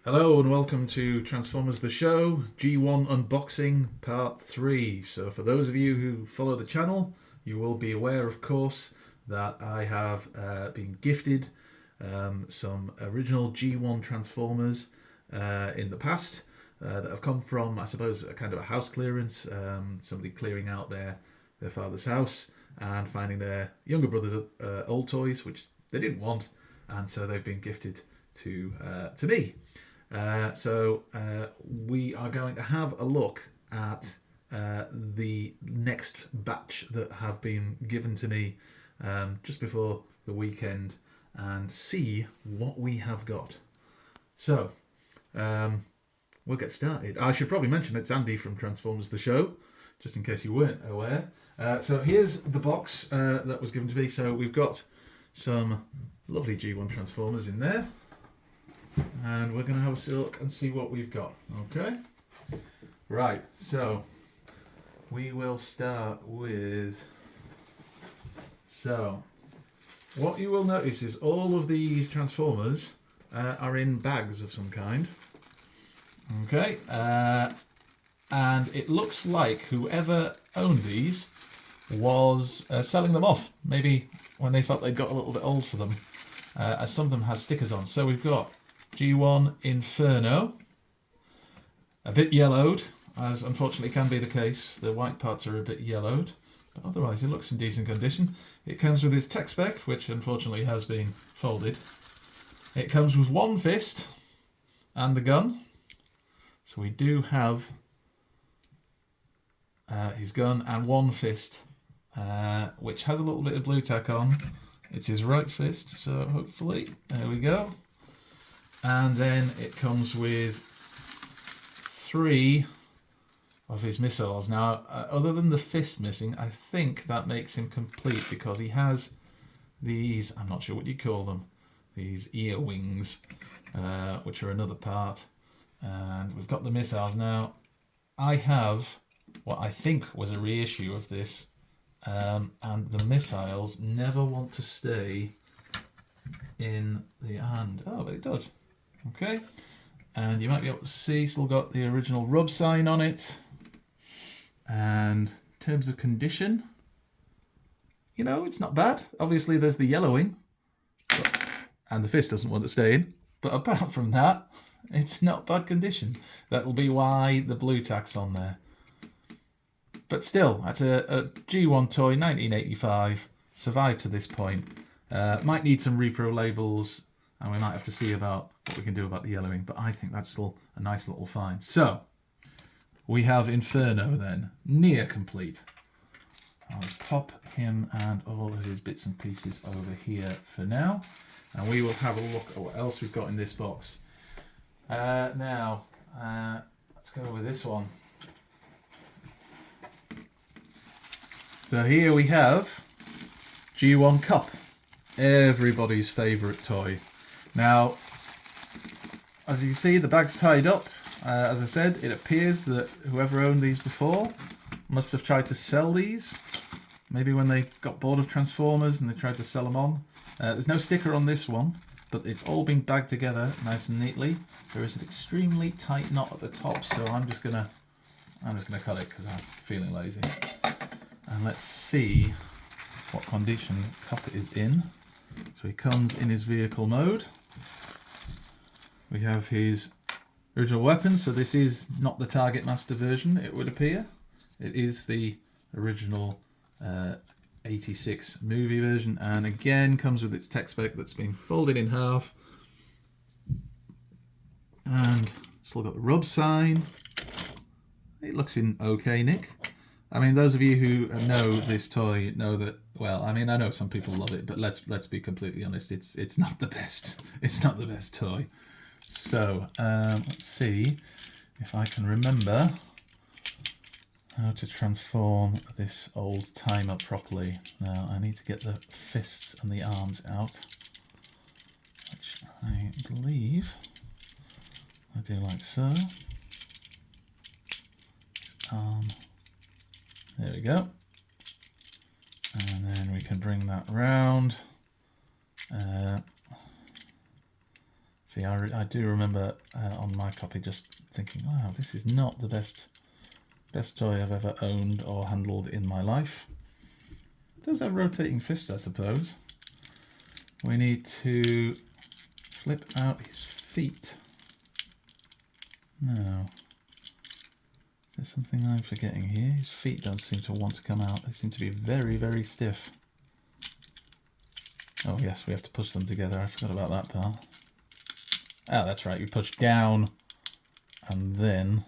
Hello and welcome to Transformers the Show, G1 Unboxing Part 3. So for those of you who follow the channel, you will be aware, of course, that I have been gifted some original G1 Transformers in the past that have come from, I suppose, a kind of a house clearance, somebody clearing out their father's house and finding their younger brother's old toys, which they didn't want, and so they've been gifted to me. So we are going to have a look at the next batch that have been given to me just before the weekend and see what we have got. So we'll get started. I should probably mention it's Andy from Transformers the Show, just in case you weren't aware. So here's the box that was given to me. So we've got some lovely G1 Transformers in there. And we're going to have a look and see what we've got. Okay? Right, so we will start with... So, what you will notice is all of these Transformers are in bags of some kind. Okay? And it looks like whoever owned these was selling them off. Maybe when they felt they'd got a little bit old for them. As some of them have stickers on. So we've got G1 Inferno, a bit yellowed, as unfortunately can be the case. The white parts are a bit yellowed, but otherwise it looks in decent condition. It comes with his tech spec, which unfortunately has been folded. It comes with one fist and the gun. So we do have his gun and one fist, which has a little bit of blue tack on. It's his right fist, so hopefully, there we go. And then it comes with 3 of his missiles. Now, other than the fist missing, I think that makes him complete because he has these, I'm not sure what you call them, these ear wings, which are another part. And we've got the missiles. Now, I have what I think was a reissue of this, and the missiles never want to stay in the hand. Oh, but it does. Okay, and you might be able to see, still got the original rub sign on it. And in terms of condition, you know, it's not bad. Obviously there's the yellowing, and the fist doesn't want to stay in, but apart from that, it's not bad condition. That'll be why the blue tack's on there. But still, that's a G1 toy, 1985, survived to this point. Might need some repro labels, and we might have to see about what we can do about the yellowing, but I think that's still a nice little find. So, we have Inferno then, near complete. Let's pop him and all of his bits and pieces over here for now, and we will have a look at what else we've got in this box. Now, let's go with this one. So here we have G1 Cup, everybody's favourite toy. Now, as you can see, the bag's tied up. As I said, it appears that whoever owned these before must have tried to sell these. Maybe when they got bored of Transformers and they tried to sell them on. There's no sticker on this one, but it's all been bagged together nice and neatly. There is an extremely tight knot at the top, so I'm just gonna cut it because I'm feeling lazy. And let's see what condition Cup is in. So he comes in his vehicle mode. We have his original weapon, so this is not the Target Master version, it would appear. It is the original 86 movie version, and again comes with its tech spec that's been folded in half. And still got the rub sign. It looks in okay nick. I mean, those of you who know this toy know that, well, I mean, I know some people love it, but let's be completely honest, it's not the best. It's not the best toy. So, let's see if I can remember how to transform this old timer properly. Now, I need to get the fists and the arms out, which I believe I do like so. There we go. And then we can bring that round. See, I do remember on my copy just thinking, wow, this is not the best toy I've ever owned or handled in my life. It does have rotating fist, I suppose. We need to flip out his feet. No. Is there something I'm forgetting here? His feet don't seem to want to come out. They seem to be very, very stiff. Oh yes, we have to push them together. I forgot about that part. Ah, that's right. You push down and then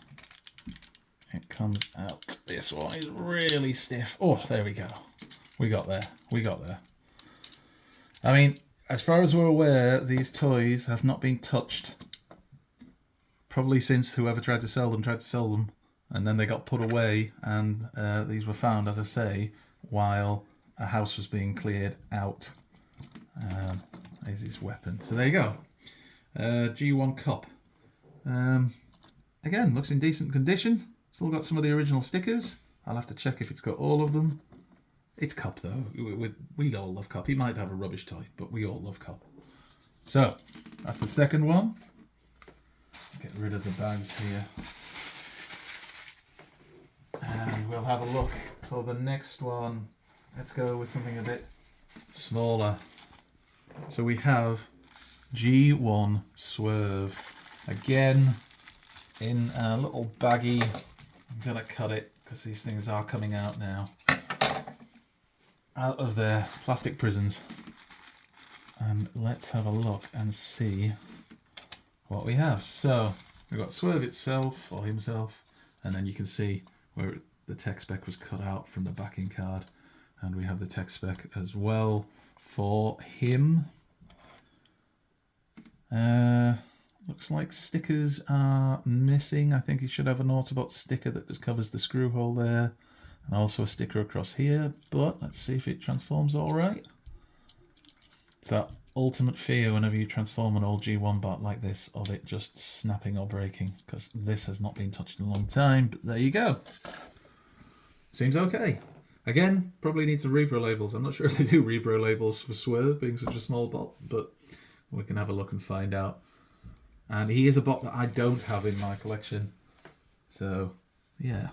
it comes out. This one is really stiff. Oh, there we go. We got there. We got there. I mean, as far as we're aware, these toys have not been touched probably since whoever tried to sell them, and then they got put away, and these were found, as I say, while a house was being cleared out. There's his weapon. So there you go. G1 Cup. Again, looks in decent condition. Still got some of the original stickers. I'll have to check if it's got all of them. It's Cup though. We all love Cup. He might have a rubbish toy, but we all love Cup. So that's the second one. Get rid of the bags here. And we'll have a look for the next one. Let's go with something a bit smaller. So we have G1 Swerve. Again, in a little baggie. I'm going to cut it because these things are coming out now. Out of their plastic prisons. And let's have a look and see what we have. So we've got Swerve itself, or himself, and then you can see where the tech spec was cut out from the backing card. And we have the tech spec as well for him. Looks like stickers are missing. I think he should have an Autobot sticker that just covers the screw hole there. And also a sticker across here. But let's see if it transforms all right. It's that ultimate fear whenever you transform an old G1 bot like this of it just snapping or breaking. Because this has not been touched in a long time. But there you go. Seems okay. Again, probably need some repro labels. I'm not sure if they do repro labels for Swerve being such a small bot. But we can have a look and find out. And he is a bot that I don't have in my collection. So, yeah.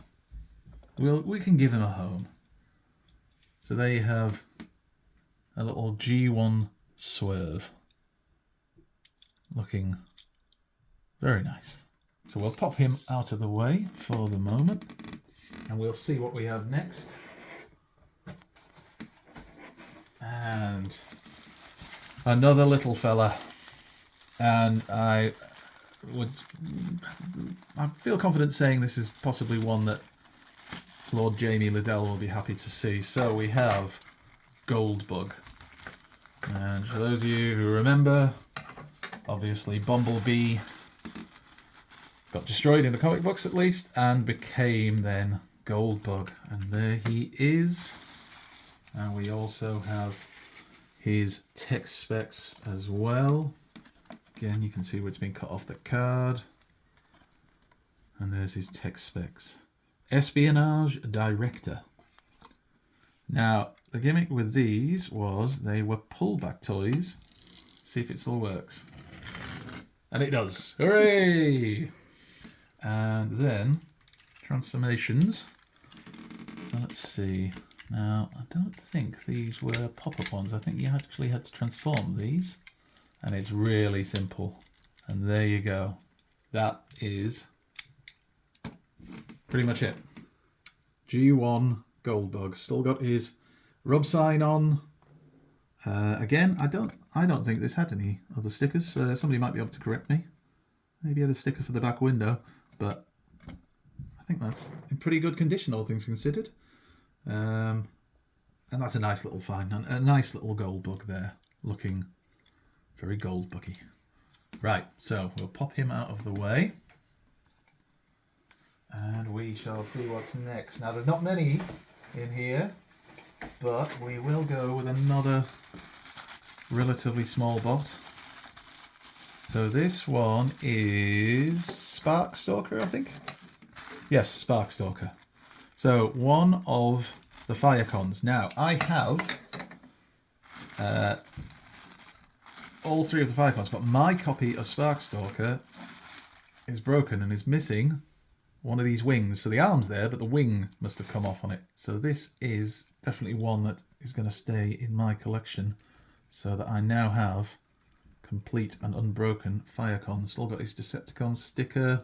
We can give him a home. So there you have a little G1 Swerve. Looking very nice. So we'll pop him out of the way for the moment. And we'll see what we have next. And another little fella. And I feel confident saying this is possibly one that Lord Jamie Liddell will be happy to see. So we have Goldbug. And for those of you who remember, obviously Bumblebee got destroyed in the comic books at least and became then Goldbug. And there he is. And we also have his tech specs as well. Again, you can see where it's been cut off the card. And there's his tech specs. Espionage Director. Now, the gimmick with these was they were pullback toys. Let's see if it still works. And it does. Hooray! And then, transformations. So let's see. Now, I don't think these were pop-up ones. I think you actually had to transform these. And it's really simple. And there you go. That is pretty much it. G1 Goldbug. Still got his rub sign on. Again, I don't think this had any other stickers. Somebody might be able to correct me. Maybe had a sticker for the back window, but I think that's in pretty good condition, all things considered. And that's a nice little find. A nice little Goldbug there, looking very Goldbuggy. Right, so we'll pop him out of the way. And we shall see what's next. Now, there's not many in here, but we will go with another relatively small bot. So this one is Stalker, I think. Yes, Stalker. So one of the Firecons. Now, I have all 3 of the 5 points, but my copy of Stalker is broken and is missing one of these wings. So the arm's there, but the wing must have come off on it. So this is definitely one that is going to stay in my collection, so that I now have complete and unbroken Firecon. Still got his Decepticon sticker.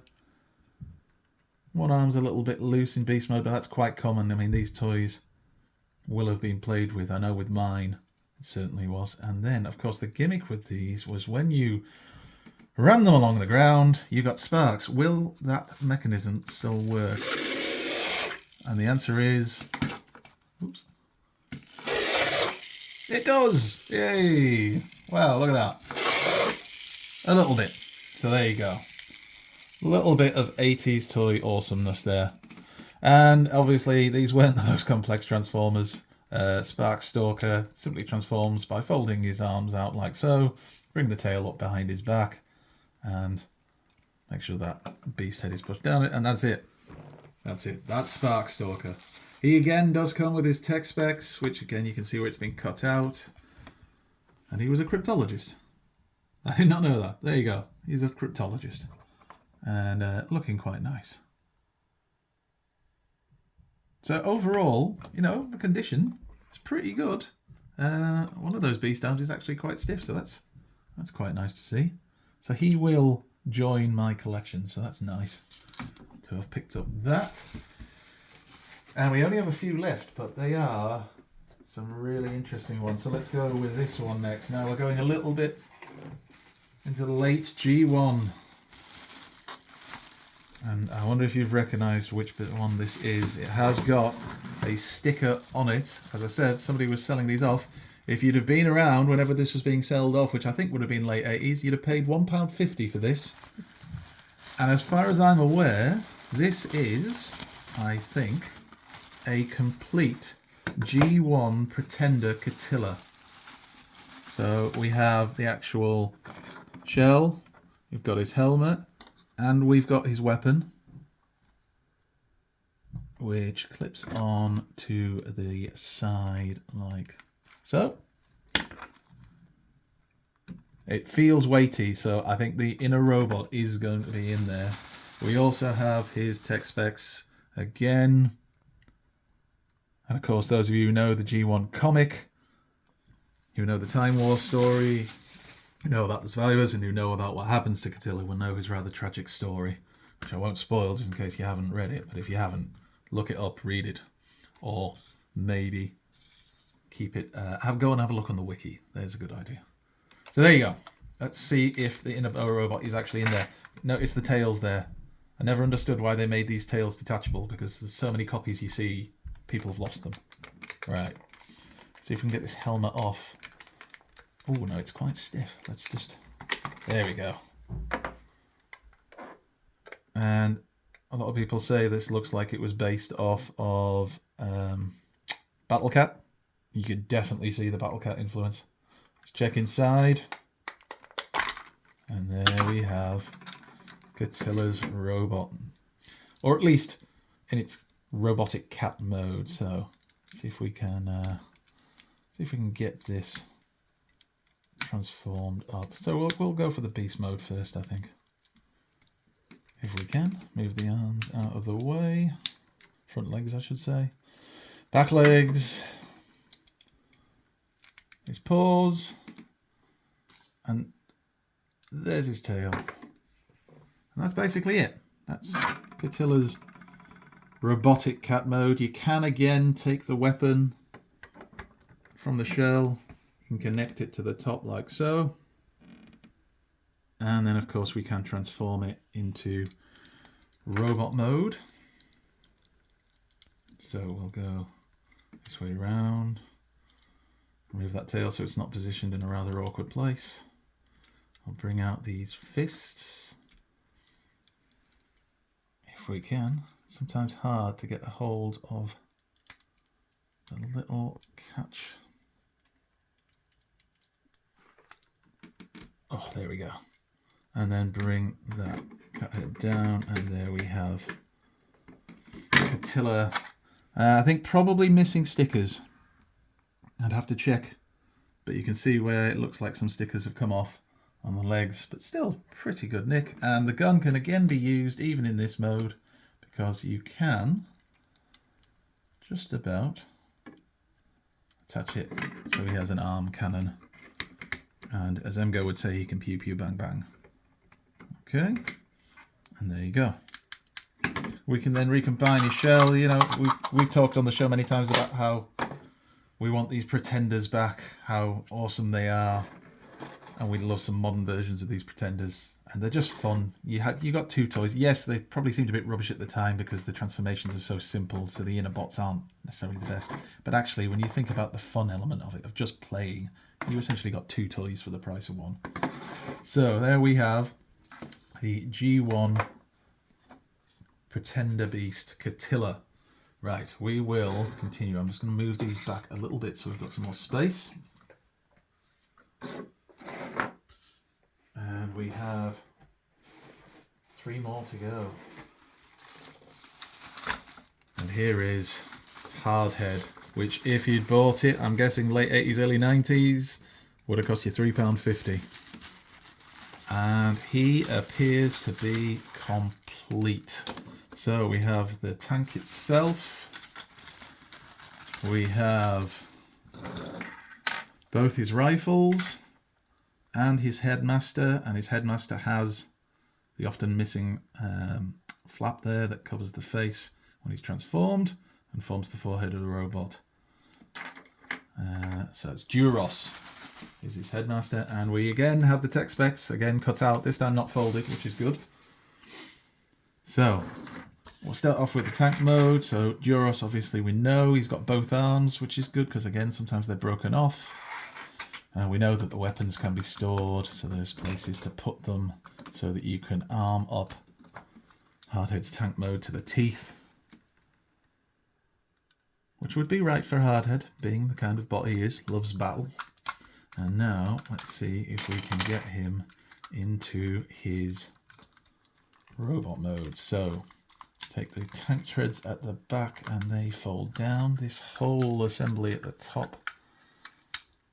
One arm's a little bit loose in beast mode, but that's quite common. I mean, these toys will have been played with. I know with mine it certainly was. And then, of course, the gimmick with these was when you ran them along the ground, you got sparks. Will that mechanism still work? And the answer is... Oops. It does! Yay! Wow, look at that. A little bit. So there you go. A little bit of 80s toy awesomeness there. And obviously these weren't the most complex transformers. Stalker simply transforms by folding his arms out like so, bring the tail up behind his back, and make sure that beast head is pushed down it, and that's it. That's it. That's Stalker. He again does come with his tech specs, which again you can see where it's been cut out. And he was a cryptologist. I did not know that. There you go. He's a cryptologist. And looking quite nice. So overall, you know, the condition is pretty good. One of those beast arms is actually quite stiff, so that's quite nice to see. So he will join my collection, so that's nice to have picked up that. And we only have a few left, but they are some really interesting ones. So let's go with this one next. Now we're going a little bit into the late G1. And I wonder if you've recognised which one this is. It has got a sticker on it. As I said, somebody was selling these off. If you'd have been around whenever this was being sold off, which I think would have been late 80s, you'd have paid £1.50 for this. And as far as I'm aware, this is, I think, a complete G1 Pretender Cilla. So we have the actual shell, we've got his helmet, and we've got his weapon, which clips on to the side like so. It feels weighty, so I think the inner robot is going to be in there. We also have his tech specs again. And of course, those of you who know the G1 comic, who know the Time War story, who know about the survivors, and who know about what happens to Cilla, will know his rather tragic story, which I won't spoil just in case you haven't read it. But if you haven't, look it up, read it, or maybe keep it. Go and have a look on the wiki. There's a good idea. So there you go. Let's see if the inner robot is actually in there. Notice the tails there. I never understood why they made these tails detachable, because there's so many copies you see, people have lost them. Right. See if we can get this helmet off. Oh no, it's quite stiff. Let's just... There we go. And a lot of people say this looks like it was based off of Battle Cat. You could definitely see the Battle Cat influence. Let's check inside. And there we have Cilla's robot. Or at least in its robotic cat mode. So see if we can get this transformed up. So we'll go for the beast mode first, I think. If we can. Move the arms out of the way. Front legs, I should say. Back legs. His paws. And there's his tail. And that's basically it. That's Cilla's robotic cat mode. You can again take the weapon from the shell. You can connect it to the top like so. And then of course we can transform it into robot mode. So we'll go this way around. Remove that tail so it's not positioned in a rather awkward place. I'll bring out these fists. If we can. Sometimes hard to get a hold of the little catch. Oh, there we go. And then bring that cat head down, and there we have Cilla. I think probably missing stickers. I'd have to check but you can see where it looks like some stickers have come off on the legs, but still pretty good nick. And the gun can again be used even in this mode, because you can just about attach it so he has an arm cannon, and as Emgo would say, he can pew pew bang bang. Okay, and there you go. We can then recombine his shell. You know, we've talked on the show many times about how we want these pretenders back, how awesome they are, and we'd love some modern versions of these pretenders, and they're just fun. You got two toys. Yes, they probably seemed a bit rubbish at the time because the transformations are so simple, so the inner bots aren't necessarily the best. But actually, when you think about the fun element of it, of just playing, you essentially got two toys for the price of one. So there we have the G1 Pretender Beast Cilla. Right, we will continue. I'm just going to move these back a little bit so we've got some more space. And we have 3 more to go. And here is Hardhead, which if you'd bought it, I'm guessing late 80s, early 90s, would have cost you £3.50. And he appears to be complete. So we have the tank itself. We have both his rifles and his headmaster, and his headmaster has the often missing flap there that covers the face when he's transformed and forms the forehead of the robot. So it's Duros is his headmaster, and we again have the tech specs again cut out, this time not folded, which is good. So we'll start off with the tank mode. So Duros, obviously we know he's got both arms, which is good because again sometimes they're broken off. We know that the weapons can be stored, so there's places to put them so that you can arm up Hardhead's tank mode to the teeth, which would be right for Hardhead, being the kind of bot he is, loves battle. And now let's see if we can get him into his robot mode. So take the tank treads at the back and they fold down. This whole assembly at the top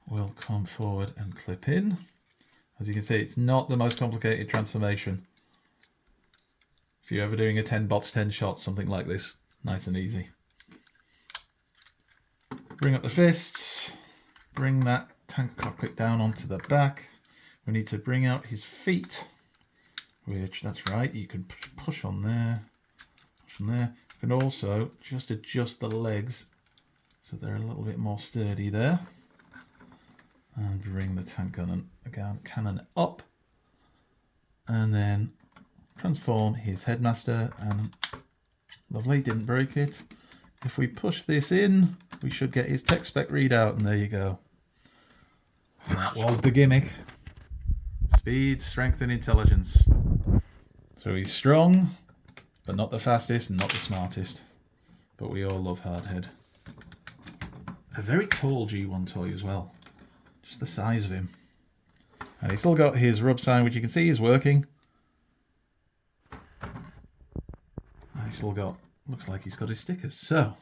will come forward and clip in. As you can see, it's not the most complicated transformation. If you're ever doing a 10 bots, 10 shots, something like this, nice and easy. Bring up the fists, bring that tank cockpit down onto the back. We need to bring out his feet, which, that's right, you can push on there, push on there. You can also just adjust the legs so they're a little bit more sturdy there. And bring the tank cannon up, and then transform his headmaster, and lovely, didn't break it. If we push this in, we should get his tech spec readout, and there you go. And that was the gimmick. Speed, strength and intelligence. So he's strong, but not the fastest and not the smartest. But we all love Hardhead. A very tall G1 toy as well. Just the size of him. And he's still got his rub sign, which you can see is working. And he's still got, looks like he's got his stickers. So,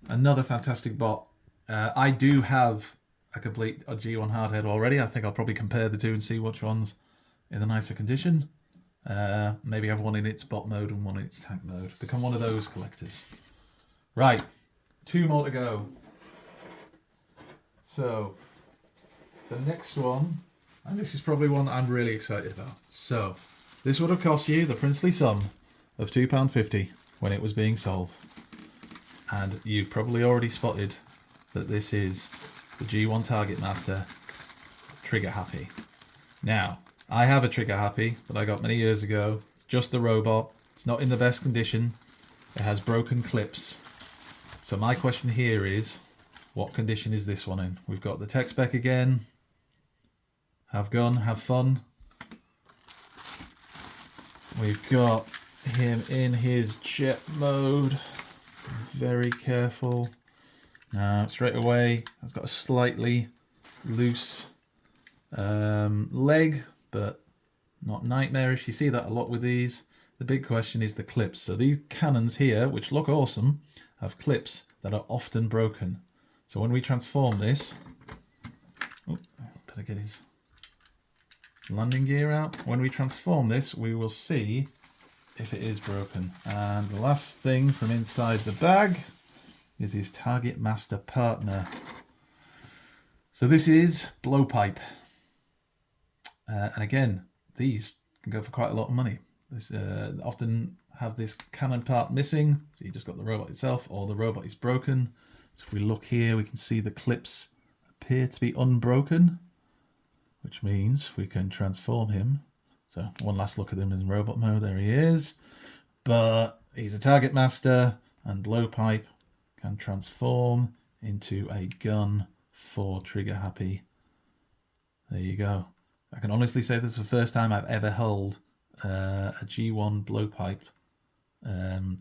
another fantastic bot. I do have a complete G1 Hardhead already. I think I'll probably compare the two and see which one's in the nicer condition. Maybe have one in its bot mode and one in its tank mode. Become one of those collectors. Right, 2 more to go. So, the next one, and this is probably one I'm really excited about. So, this would have cost you the princely sum of £2.50 when it was being sold. And you've probably already spotted that this is the G1 Target Master Trigger Happy. Now, I have a Trigger Happy that I got many years ago. It's just the robot. It's not in the best condition. It has broken clips. So my question here is, what condition is this one in? We've got the tech spec again. Have gun, have fun. We've got him in his jet mode. Very careful. Now, straight away, it's got a slightly loose leg, but not nightmarish. You see that a lot with these. The big question is the clips. So these cannons here, which look awesome, have clips that are often broken. So when we transform this, Oh, better get his landing gear out. When we transform this, we will see if it is broken. And the last thing from inside the bag is his Target Master partner. So this is Blowpipe. And again, these can go for quite a lot of money. This often have this cannon part missing, so you just got the robot itself, or the robot is broken. So if we look here, we can see the clips appear to be unbroken, which means we can transform him. So one last look at him in robot mode, there he is. But he's a Target Master, and Blowpipe can transform into a gun for Trigger Happy. There you go. I can honestly say this is the first time I've ever held a G1 Blowpipe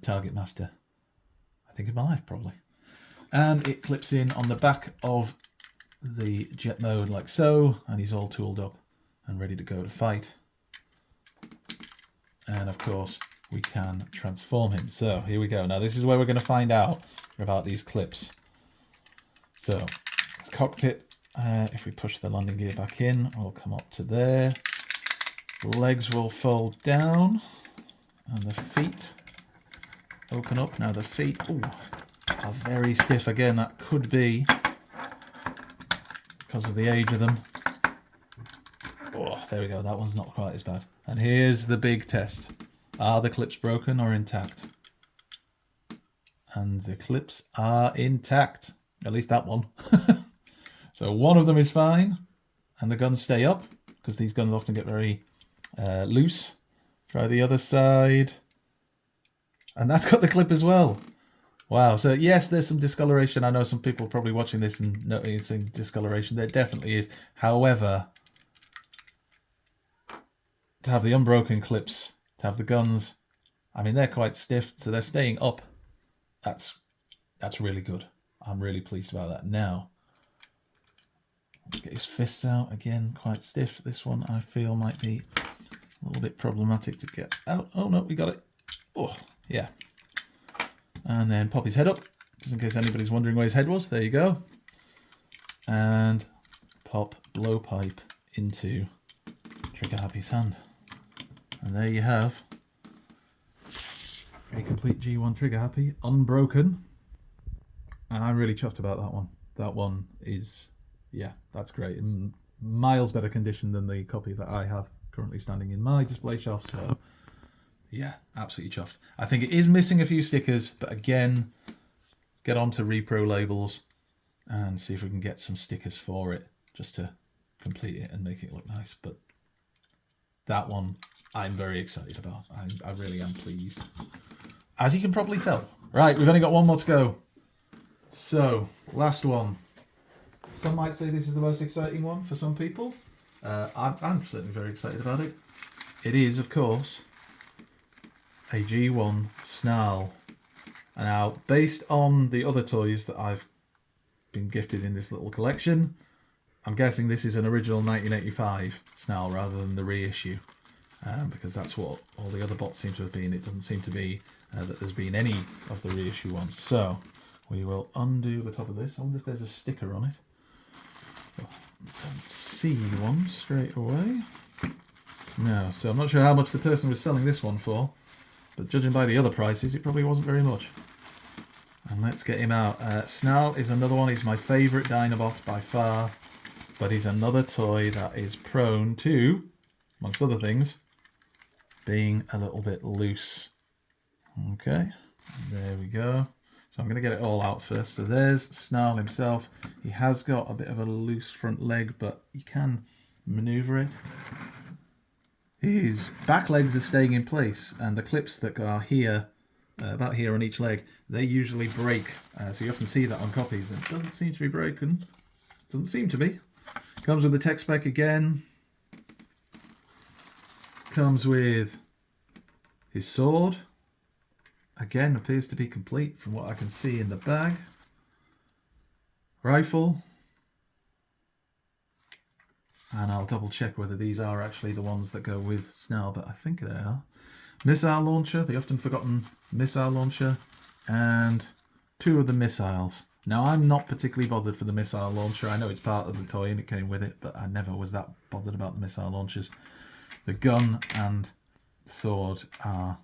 Target Master. I think in my life, probably. And it clips in on the back of the jet mode like so, and he's all tooled up and ready to go to fight. And of course, we can transform him. So here we go. Now this is where we're going to find out about these clips. So cockpit, if we push the landing gear back in, we'll come up to there. Legs will fold down, and the feet open up. Now the feet are very stiff. Again, that could be because of the age of them. Oh, there we go. That one's not quite as bad. And here's the big test. Are the clips broken or intact? And the clips are intact. At least that one. So one of them is fine, and the guns stay up, because these guns often get very loose. Try the other side. And that's got the clip as well. Wow. So yes, there's some discoloration. I know some people probably watching this and noticing discoloration. There definitely is. However, to have the unbroken clips, to have the guns, I mean, they're quite stiff, so they're staying up. That's really good. I'm really pleased about that. Now, let's get his fists out. Again, quite stiff. This one I feel might be a little bit problematic to get out. Oh no, we got it. Oh, yeah. And then pop his head up, just in case anybody's wondering where his head was. There you go. And pop Blowpipe into Trigger Happy's hand. And there you have a complete G1 Trigger Happy, unbroken. And I'm really chuffed about that one. That one is, yeah, that's great. In miles better condition than the copy that I have currently standing in my display shelf. So, yeah, absolutely chuffed. I think it is missing a few stickers, but again, get on to Repro Labels and see if we can get some stickers for it, just to complete it and make it look nice. But that one, I'm very excited about. I really am pleased, as you can probably tell. Right, we've only got one more to go. So, last one. Some might say this is the most exciting one for some people. I'm certainly very excited about it. It is, of course, a G1 Snell. Now, based on the other toys that I've been gifted in this little collection, I'm guessing this is an original 1985 Snell rather than the reissue. Because that's what all the other bots seem to have been. It doesn't seem to be that there's been any of the reissue ones. So, we will undo the top of this. I wonder if there's a sticker on it. Oh, I don't see one straight away. No, so I'm not sure how much the person was selling this one for, but judging by the other prices, it probably wasn't very much. And let's get him out. Snell is another one. He's my favourite Dinobot by far, but he's another toy that is prone to, amongst other things, being a little bit loose. Okay, there we go. So I'm going to get it all out first. So there's Snell himself. He has got a bit of a loose front leg, but you can maneuver it. His back legs are staying in place, and the clips that are here, about here on each leg, they usually break. So you often see that on copies, and it doesn't seem to be broken. Doesn't seem to be. Comes with the tech spec again. Comes with his sword. Again, appears to be complete from what I can see in the bag. Rifle. And I'll double check whether these are actually the ones that go with Snell, but I think they are. Missile launcher, the often forgotten missile launcher, and two of the missiles. Now, I'm not particularly bothered for the missile launcher. I know it's part of the toy and it came with it, but I never was that bothered about the missile launchers. The gun and the sword are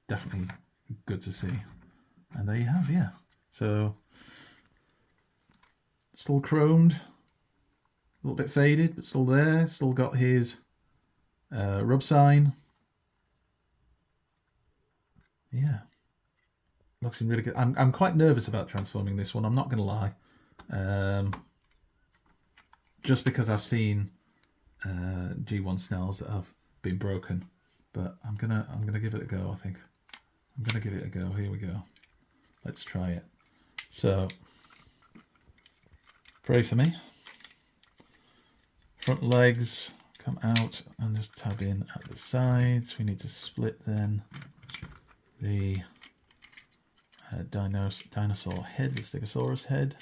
definitely good to see. And there you have, yeah. So, still chromed, a little bit faded, but still there. Still got his rub sign. Yeah. Looks really good. I'm quite nervous about transforming this one. I'm not going to lie, just because I've seen G1 Snells that have been broken. But I'm gonna give it a go. I think I'm gonna give it a go. Here we go. Let's try it. So pray for me. Front legs come out and just tab in at the sides. We need to split then the dinosaur head, the Stegosaurus head.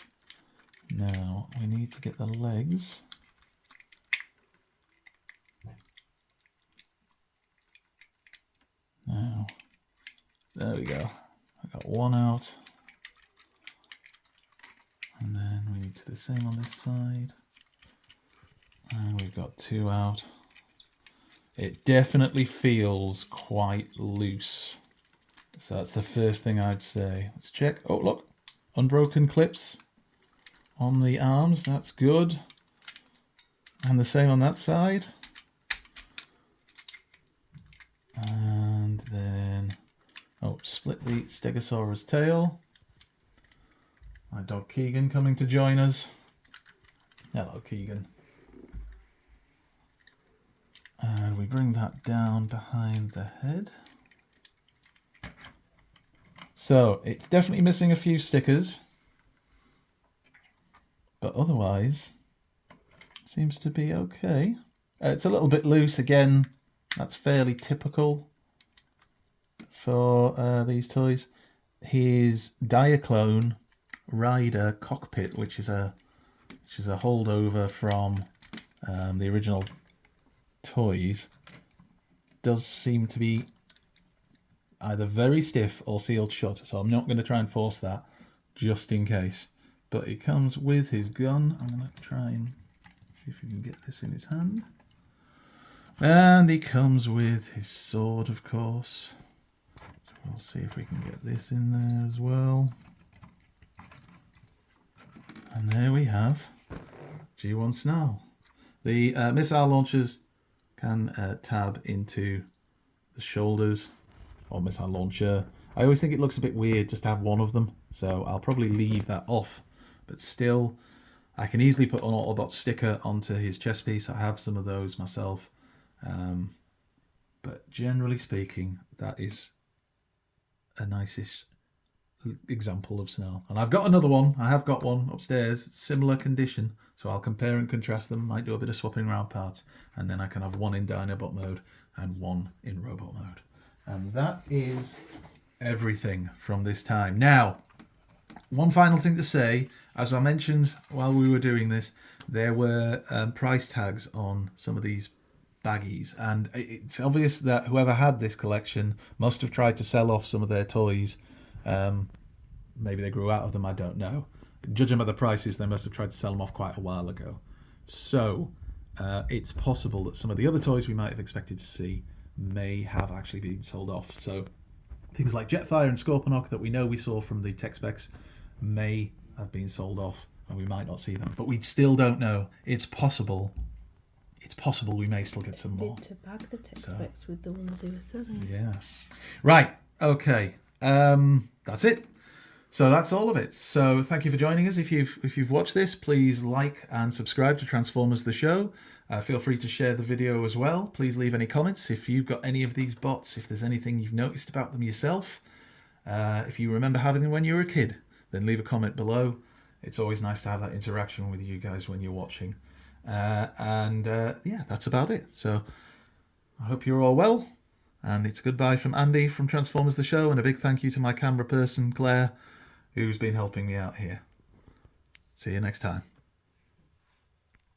Now we need to get the legs. Now, there we go. I got one out. And then we need to do the same on this side. And we've got two out. It definitely feels quite loose. So that's the first thing I'd say. Let's check. Oh, look. Unbroken clips on the arms. That's good. And the same on that side. And then... oh, split the Stegosaurus tail. My dog Keegan coming to join us. Hello, Keegan. And we bring that down behind the head. So it's definitely missing a few stickers, but otherwise it seems to be okay. It's a little bit loose again. That's fairly typical for these toys. His Diaclone Rider cockpit, which is a holdover from the original toys, does seem to be either very stiff or sealed shut, so I'm not going to try and force that just in case. But it comes with his gun. I'm going to try and see if we can get this in his hand. And he comes with his sword, of course. So we'll see if we can get this in there as well. And there we have G1 Snell. The missile launchers can tab into the shoulders, or missile launcher. I always think it looks a bit weird just to have one of them, so I'll probably leave that off. But still, I can easily put an Autobot sticker onto his chest piece. I have some of those myself. But generally speaking, that is a nicest example of Snell. And I've got another one. I have got one upstairs, similar condition. So I'll compare and contrast them. Might do a bit of swapping around parts. And then I can have one in Dinobot mode and one in robot mode. And that is everything from this time. Now, one final thing to say. As I mentioned while we were doing this, there were price tags on some of these baggies. And it's obvious that whoever had this collection must have tried to sell off some of their toys. Maybe they grew out of them, I don't know. Judging by the prices, they must have tried to sell them off quite a while ago. So it's possible that some of the other toys we might have expected to see may have actually been sold off. So things like Jetfire and Scorponok that we know we saw from the tech specs may have been sold off and we might not see them. But we still don't know. It's possible. It's possible we may still get some more. To bag the tech specs with the ones they were selling. Yeah. Right. Okay. That's it. So that's all of it. So thank you for joining us. If you've watched this, please like and subscribe to Transformers the Show. Feel free to share the video as well. Please leave any comments if you've got any of these bots, if there's anything you've noticed about them yourself. If you remember having them when you were a kid, then leave a comment below. It's always nice to have that interaction with you guys when you're watching. Yeah, that's about it. So I hope you're all well. And it's goodbye from Andy from Transformers the Show, and a big thank you to my camera person, Claire, who's been helping me out here. See you next time.